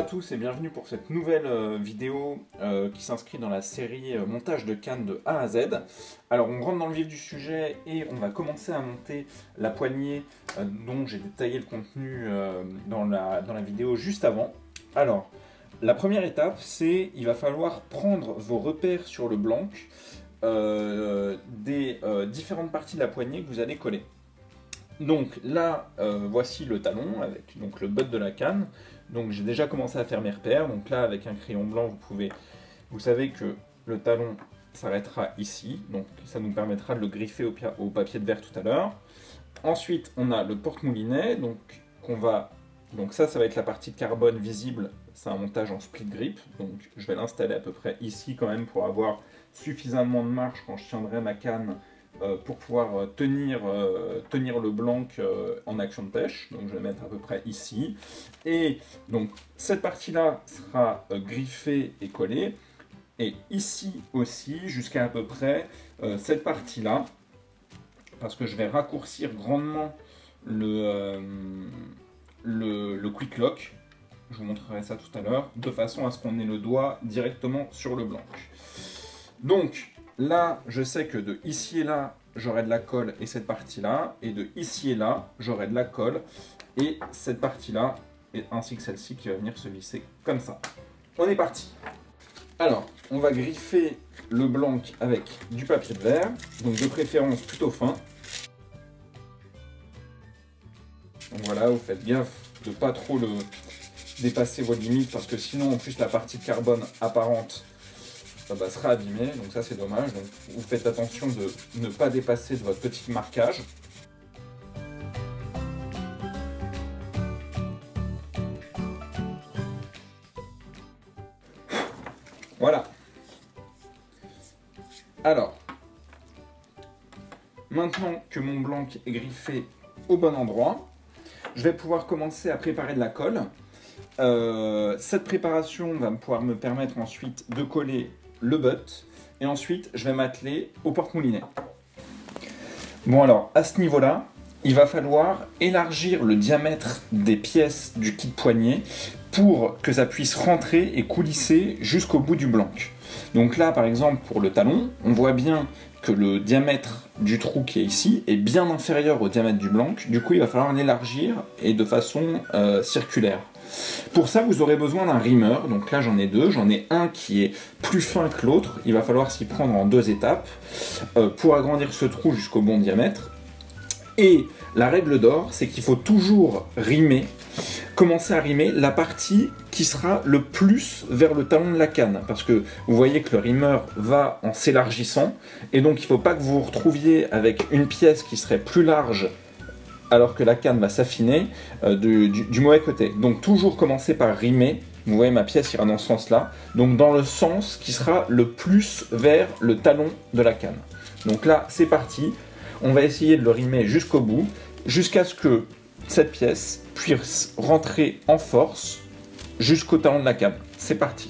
tous et bienvenue pour cette nouvelle vidéo qui s'inscrit dans la série montage de canne de A à Z. Alors on rentre dans le vif du sujet et on va commencer à monter la poignée dont j'ai détaillé le contenu dans la vidéo juste avant. Alors la première étape, c'est il va falloir prendre vos repères sur le blanc des différentes parties de la poignée que vous allez coller. Donc là, voici le talon avec donc, le butt de la canne. Donc j'ai déjà commencé à faire mes repères. Donc là, avec un crayon blanc, vous savez que le talon s'arrêtera ici. Donc ça nous permettra de le griffer au papier de verre tout à l'heure. Ensuite, on a le porte-moulinet. Donc ça va être la partie de carbone visible. C'est un montage en split grip. Donc je vais l'installer à peu près ici quand même pour avoir suffisamment de marge quand je tiendrai ma canne pour pouvoir tenir le blanc en action de pêche. Donc je vais mettre à peu près ici. Et donc cette partie-là sera griffée et collée. Et ici aussi, jusqu'à peu près cette partie-là, parce que je vais raccourcir grandement le quick lock. Je vous montrerai ça tout à l'heure, de façon à ce qu'on ait le doigt directement sur le blanc. Donc là, je sais que de ici et là, j'aurai de la colle et cette partie-là, et de ici et là, j'aurai de la colle et cette partie-là, ainsi que celle-ci qui va venir se visser comme ça. On est parti. Alors, on va griffer le blanc avec du papier de verre, donc de préférence plutôt fin. Donc voilà, vous faites gaffe de ne pas trop dépasser vos limites, parce que sinon, en plus, la partie de carbone apparente sera abîmé, donc ça c'est dommage. Donc vous faites attention de ne pas dépasser de votre petit marquage. Voilà. Alors, maintenant que mon blanc est griffé au bon endroit, je vais pouvoir commencer à préparer de la colle. Cette préparation va pouvoir me permettre ensuite de coller le butt, et ensuite je vais m'atteler au porte-moulinet. Bon alors, à ce niveau-là, il va falloir élargir le diamètre des pièces du kit poignet pour que ça puisse rentrer et coulisser jusqu'au bout du blanc. Donc là, par exemple, pour le talon, on voit bien que le diamètre du trou qui est ici est bien inférieur au diamètre du blanc. Du coup, il va falloir l'élargir et de façon circulaire. Pour ça, vous aurez besoin d'un rimmer. Donc là, j'en ai deux. J'en ai un qui est plus fin que l'autre. Il va falloir s'y prendre en deux étapes pour agrandir ce trou jusqu'au bon diamètre. Et la règle d'or, c'est qu'il faut toujours commencer à rimer la partie qui sera le plus vers le talon de la canne. Parce que vous voyez que le rimmer va en s'élargissant. Et donc, il ne faut pas que vous vous retrouviez avec une pièce qui serait plus large alors que la canne va s'affiner du mauvais côté. Donc toujours commencer par rimer. Vous voyez, ma pièce ira dans ce sens-là. Donc dans le sens qui sera le plus vers le talon de la canne. Donc là, c'est parti. On va essayer de le rimer jusqu'au bout, jusqu'à ce que cette pièce puisse rentrer en force jusqu'au talon de la canne. C'est parti.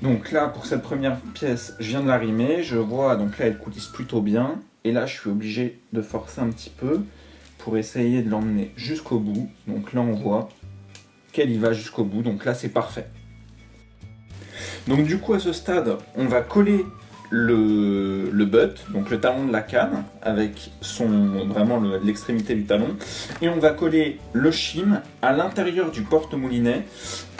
Donc là, pour cette première pièce, je viens de la rimer. Je vois, donc là, elle coulisse plutôt bien. Et là, je suis obligé de forcer un petit peu pour essayer de l'emmener jusqu'au bout. Donc là, on voit qu'elle y va jusqu'au bout. Donc là, c'est parfait. Donc du coup, à ce stade, on va coller le butt, donc le talon de la canne, avec vraiment l'extrémité du talon. Et on va coller le shim à l'intérieur du porte-moulinet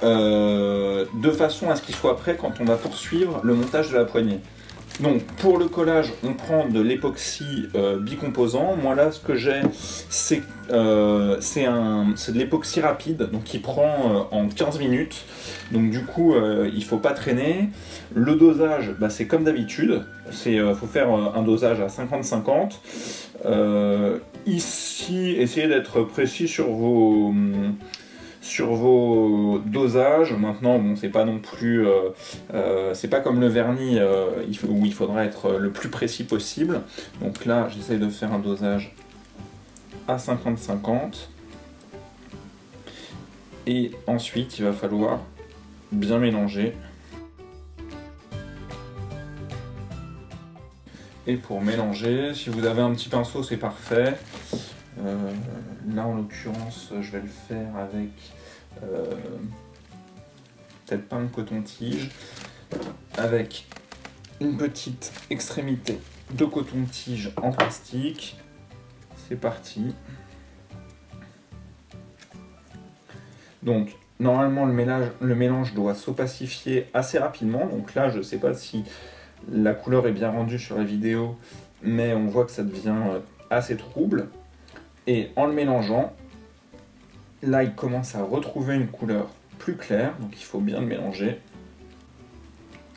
de façon à ce qu'il soit prêt quand on va poursuivre le montage de la poignée. Donc pour le collage, on prend de l'époxy bicomposant. Moi là, ce que j'ai, c'est de l'époxy rapide, donc qui prend en 15 minutes. Donc du coup, il ne faut pas traîner. Le dosage, c'est comme d'habitude. Il faut faire un dosage à 50-50. Ici, essayez d'être précis sur vos dosages. Maintenant, bon, c'est pas non plus, c'est pas comme le vernis où il faudra être le plus précis possible. Donc là, j'essaye de faire un dosage à 50-50. Et ensuite, il va falloir bien mélanger Et pour mélanger, si vous avez un petit pinceau, c'est parfait. Là, en l'occurrence, je vais le faire avec peut-être pas un coton-tige, avec une petite extrémité de coton-tige en plastique. C'est parti. Donc, normalement, le mélange doit s'opacifier assez rapidement. Donc là, je ne sais pas si la couleur est bien rendue sur la vidéo, mais on voit que ça devient assez trouble. Et en le mélangeant, là, il commence à retrouver une couleur plus claire. Donc, il faut bien le mélanger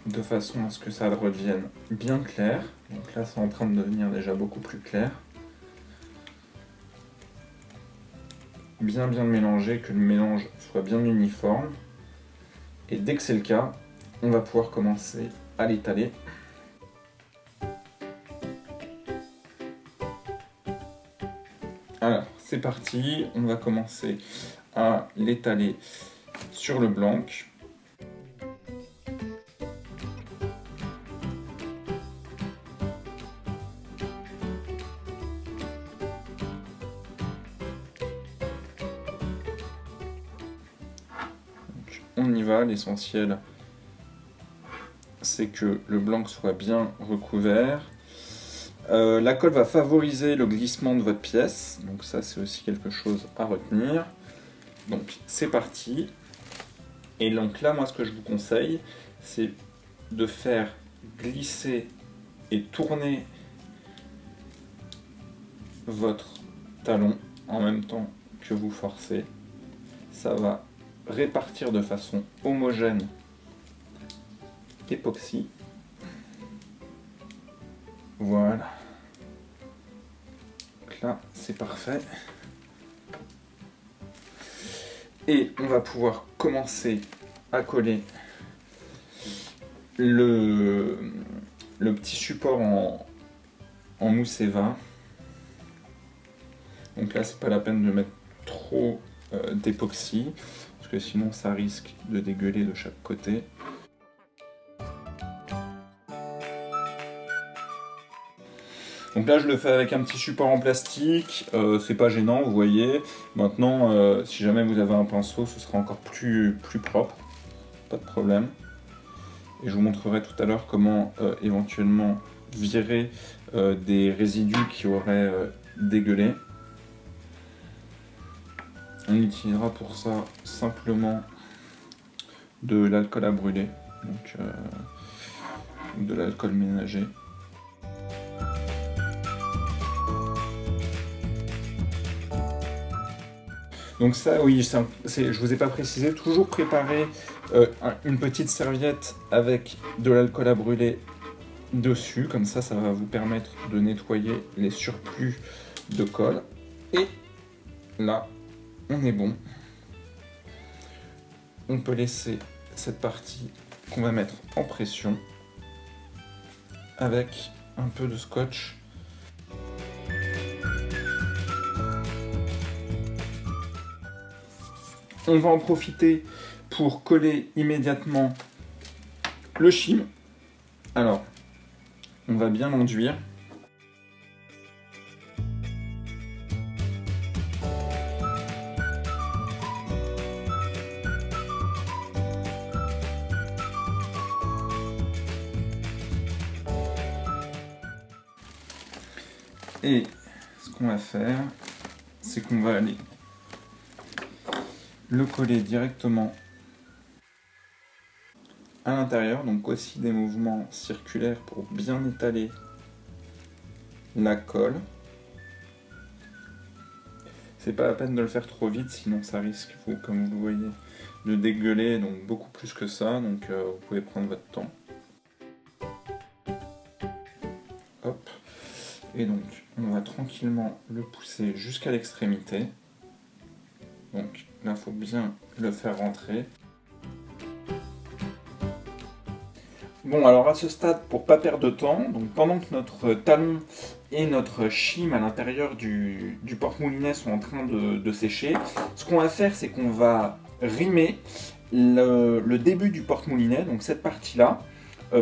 de façon à ce que ça redevienne bien clair. Donc là, c'est en train de devenir déjà beaucoup plus clair. Bien le mélanger, que le mélange soit bien uniforme. Et dès que c'est le cas, on va pouvoir commencer à l'étaler. Alors, c'est parti, on va commencer à l'étaler sur le blanc. On y va, l'essentiel c'est que le blanc soit bien recouvert. La colle va favoriser le glissement de votre pièce, donc ça c'est aussi quelque chose à retenir. Donc c'est parti. Et donc là, moi ce que je vous conseille, c'est de faire glisser et tourner votre talon en même temps que vous forcez. Ça va répartir de façon homogène l'époxy. Voilà. Donc là, c'est parfait. Et on va pouvoir commencer à coller le petit support en mousse Eva. Donc là, c'est pas la peine de mettre trop d'époxy, parce que sinon ça risque de dégueuler de chaque côté. Donc là je le fais avec un petit support en plastique, c'est pas gênant, vous voyez. Maintenant, si jamais vous avez un pinceau, ce sera encore plus propre, pas de problème. Et je vous montrerai tout à l'heure comment éventuellement virer des résidus qui auraient dégueulé. On utilisera pour ça simplement de l'alcool à brûler, donc de l'alcool ménager. Donc ça, oui, je vous ai pas précisé, toujours préparer une petite serviette avec de l'alcool à brûler dessus, comme ça va vous permettre de nettoyer les surplus de colle. Et là, on est bon. On peut laisser cette partie qu'on va mettre en pression avec un peu de scotch. On va en profiter pour coller immédiatement le shim. Alors, on va bien l'enduire. Et ce qu'on va faire, c'est qu'on va aller le coller directement à l'intérieur, donc aussi des mouvements circulaires pour bien étaler la colle. C'est pas la peine de le faire trop vite, sinon ça risque, comme vous le voyez, de dégueuler, donc beaucoup plus que ça, donc vous pouvez prendre votre temps. Hop. Et donc on va tranquillement le pousser jusqu'à l'extrémité. Donc là, il faut bien le faire rentrer. Bon, alors à ce stade, pour pas perdre de temps, donc pendant que notre talon et notre shim à l'intérieur du porte-moulinet sont en train de sécher, ce qu'on va faire, c'est qu'on va rimer le début du porte-moulinet, donc cette partie-là,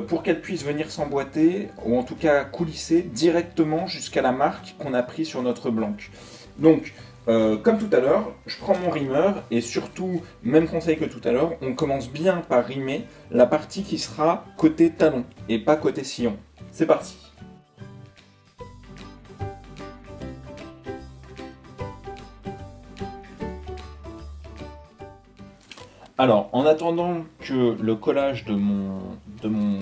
pour qu'elle puisse venir s'emboîter, ou en tout cas coulisser directement jusqu'à la marque qu'on a pris sur notre blanc. Donc, comme tout à l'heure, je prends mon rimeur et surtout, même conseil que tout à l'heure, on commence bien par rimer la partie qui sera côté talon et pas côté sillon. C'est parti! Alors, en attendant que le collage de mon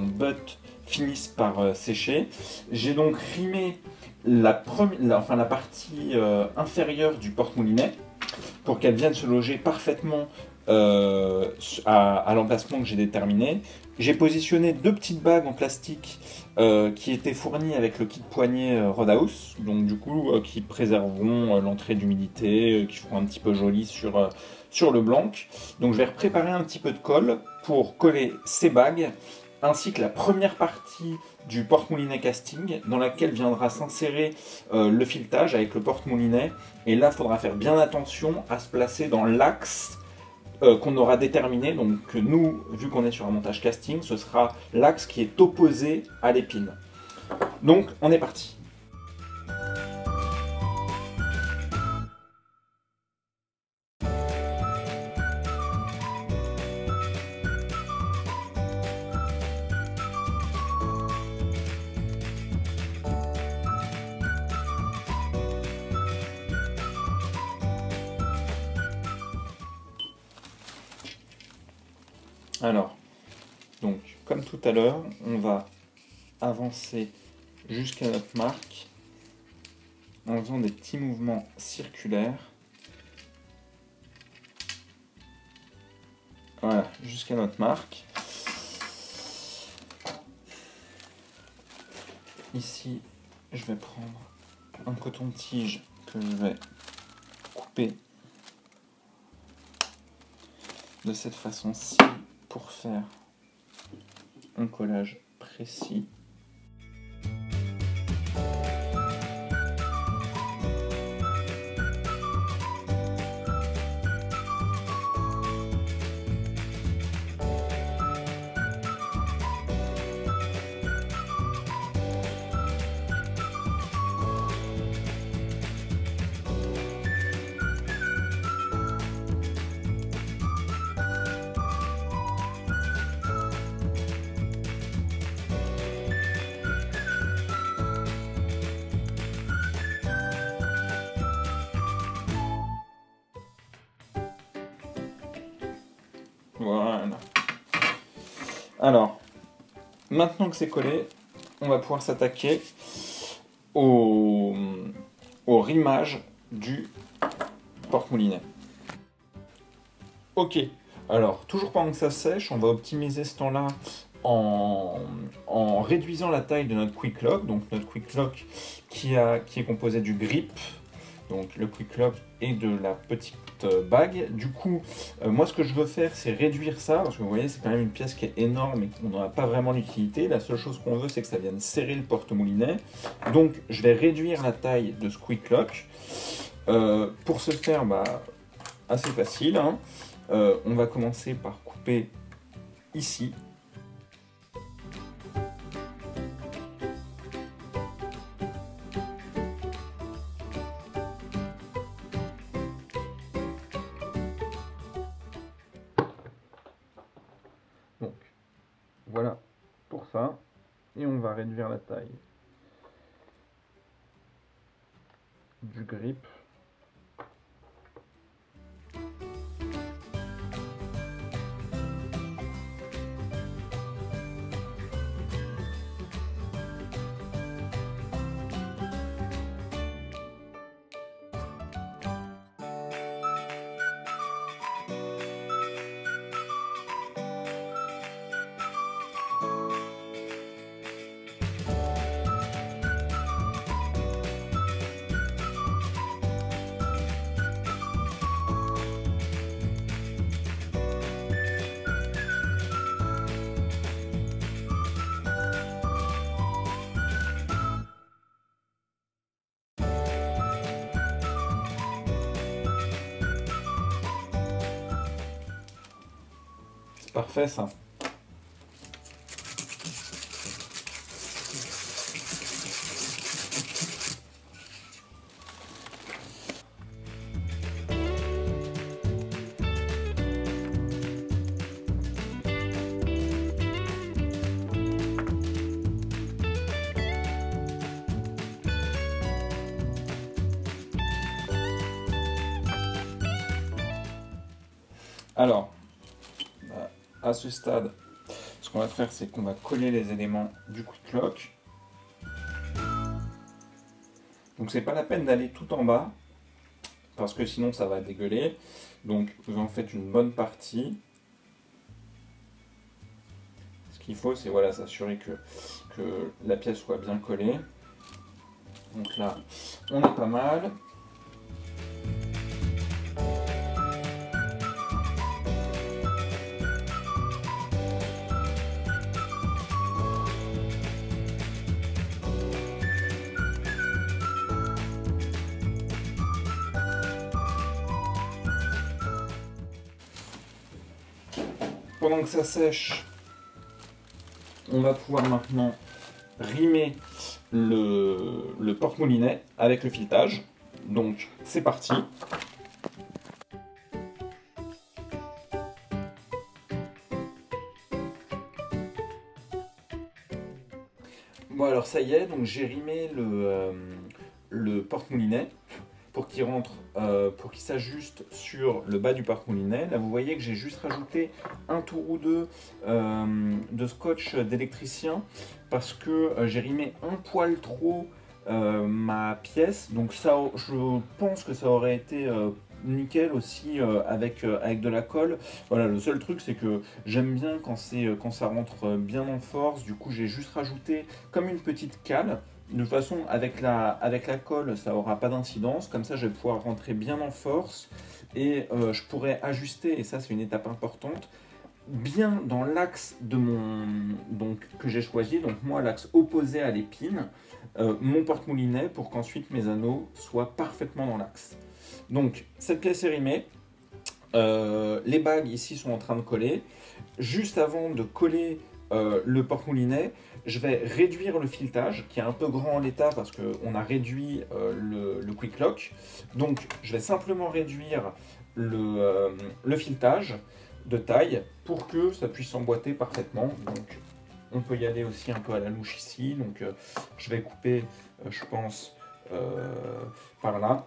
butt finisse par sécher, j'ai donc rimé la partie inférieure du porte-moulinet pour qu'elle vienne se loger parfaitement à l'emplacement que j'ai déterminé. J'ai positionné 2 petites bagues en plastique qui étaient fournies avec le kit poignet Roadhouse, donc du coup qui préserveront l'entrée d'humidité, qui feront un petit peu joli sur le blanc. Donc je vais préparer un petit peu de colle pour coller ces bagues, ainsi que la première partie du porte-moulinet casting, dans laquelle viendra s'insérer le filetage avec le porte-moulinet. Et là, il faudra faire bien attention à se placer dans l'axe qu'on aura déterminé. Donc nous, vu qu'on est sur un montage casting, ce sera l'axe qui est opposé à l'épine. Donc on est parti. Alors, donc, comme tout à l'heure, on va avancer jusqu'à notre marque en faisant des petits mouvements circulaires. Voilà, jusqu'à notre marque. Ici, je vais prendre un coton-tige que je vais couper de cette façon-ci pour faire un collage précis. Voilà. Alors, maintenant que c'est collé, on va pouvoir s'attaquer au rimage du porte-moulinet. Ok, alors toujours pendant que ça sèche, on va optimiser ce temps-là en réduisant la taille de notre quick lock. Donc notre quick lock qui est composé du grip, donc le quick lock et de la petite bague. Du coup, moi ce que je veux faire, c'est réduire ça, parce que vous voyez, c'est quand même une pièce qui est énorme et qu'on n'en a pas vraiment l'utilité. La seule chose qu'on veut, c'est que ça vienne serrer le porte-moulinet. Donc je vais réduire la taille de ce quick lock. Pour ce faire, assez facile, hein. On va commencer par couper ici. Donc, voilà pour ça. Et on va réduire la taille du grip. Parfait ça. Alors, à ce stade, ce qu'on va faire, c'est qu'on va coller les éléments du quick lock. Donc c'est pas la peine d'aller tout en bas, parce que sinon ça va dégueuler. Donc vous en faites une bonne partie. Ce qu'il faut, c'est voilà, s'assurer que la pièce soit bien collée. Donc là, on est pas mal. Pendant que ça sèche, on va pouvoir maintenant rimer le porte-moulinet avec le filetage. Donc c'est parti. Bon alors ça y est, donc j'ai rimé le porte-moulinet pour qu'il rentre, pour qu'il s'ajuste sur le bas du porte-moulinet. Là vous voyez que j'ai juste rajouté un tour ou deux de scotch d'électricien parce que j'ai rimé un poil trop ma pièce. Donc ça, je pense que ça aurait été nickel aussi avec de la colle. Voilà, le seul truc c'est que j'aime bien quand ça rentre bien en force. Du coup j'ai juste rajouté comme une petite cale. De toute façon, avec la colle, ça n'aura pas d'incidence. Comme ça, je vais pouvoir rentrer bien en force et je pourrais ajuster, et ça c'est une étape importante, bien dans l'axe de que j'ai choisi, donc moi l'axe opposé à l'épine, mon porte-moulinet pour qu'ensuite mes anneaux soient parfaitement dans l'axe. Donc cette pièce est rimée. Les bagues ici sont en train de coller. Juste avant de coller le porte-moulinet, je vais réduire le filetage qui est un peu grand en l'état parce qu'on a réduit le quick lock. Donc je vais simplement réduire le filetage de taille pour que ça puisse s'emboîter parfaitement. Donc on peut y aller aussi un peu à la louche ici. Donc je vais couper, je pense, par là.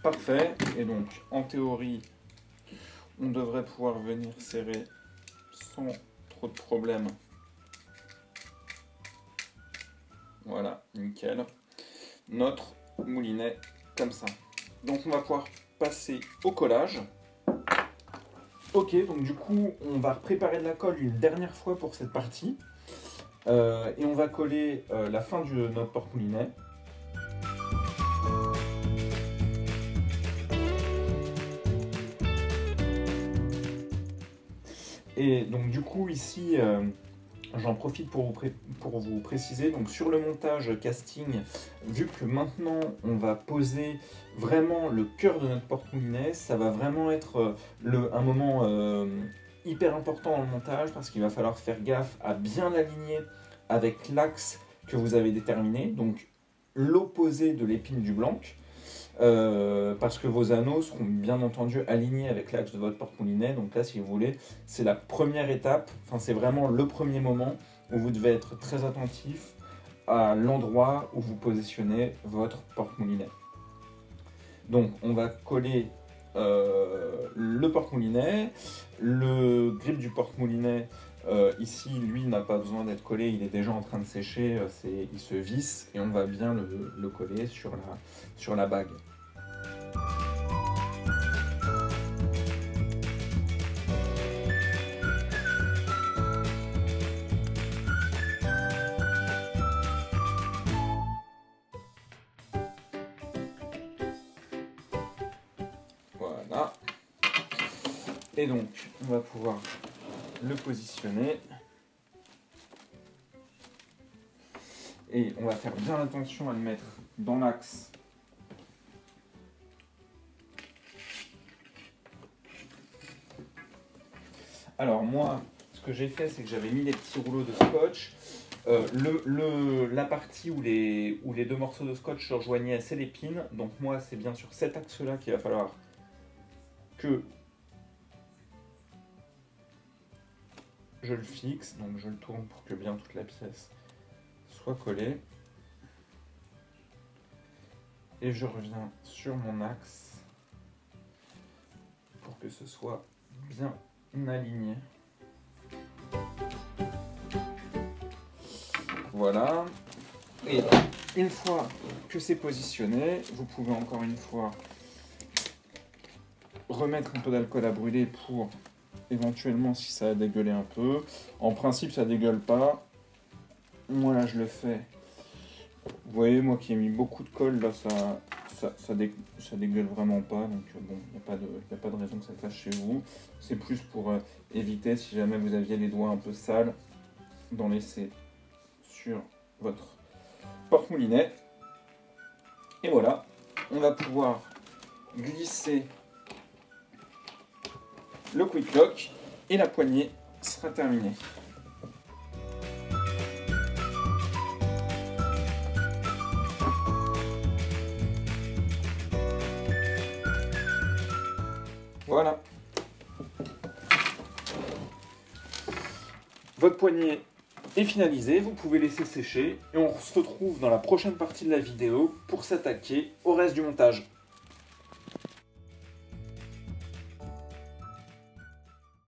Parfait, et donc en théorie, on devrait pouvoir venir serrer sans trop de problèmes. Voilà, nickel. Notre moulinet comme ça. Donc on va pouvoir passer au collage. Ok, donc du coup, on va préparer de la colle une dernière fois pour cette partie. Et on va coller la fin de notre porte-moulinet. Et donc du coup ici, j'en profite pour vous préciser, donc sur le montage casting, vu que maintenant on va poser vraiment le cœur de notre porte-moulinet, ça va vraiment être un moment hyper important dans le montage parce qu'il va falloir faire gaffe à bien l'aligner avec l'axe que vous avez déterminé, donc l'opposé de l'épine du blanc. Parce que vos anneaux seront bien entendu alignés avec l'axe de votre porte-moulinet. Donc là, si vous voulez, c'est la première étape, enfin c'est vraiment le premier moment où vous devez être très attentif à l'endroit où vous positionnez votre porte-moulinet. Donc on va coller le porte-moulinet, le grip du porte-moulinet. Ici, lui, n'a pas besoin d'être collé, il est déjà en train de sécher, il se visse et on va bien le coller sur la bague. Voilà. Et donc, on va pouvoir le positionner. Et on va faire bien attention à le mettre dans l'axe. Alors moi, ce que j'ai fait, c'est que j'avais mis les petits rouleaux de scotch. La partie où les deux morceaux de scotch se rejoignaient, c'est l'épine. Donc moi, c'est bien sur cet axe-là qu'il va falloir que je le fixe, donc je le tourne pour que bien toute la pièce soit collée. Et je reviens sur mon axe pour que ce soit bien aligné. Voilà. Et une fois que c'est positionné, vous pouvez encore une fois remettre un peu d'alcool à brûler pour éventuellement si ça a dégueulé un peu. En principe, ça dégueule pas. Moi là, je le fais. Vous voyez, moi qui ai mis beaucoup de colle, là, ça dégueule vraiment pas. Donc bon, il n'y a pas de raison que ça fasse chez vous. C'est plus pour éviter, si jamais vous aviez les doigts un peu sales, d'en laisser sur votre porte-moulinet. Et voilà, on va pouvoir glisser le quick lock et la poignée sera terminée. Voilà. Votre poignée est finalisée, vous pouvez laisser sécher et on se retrouve dans la prochaine partie de la vidéo pour s'attaquer au reste du montage.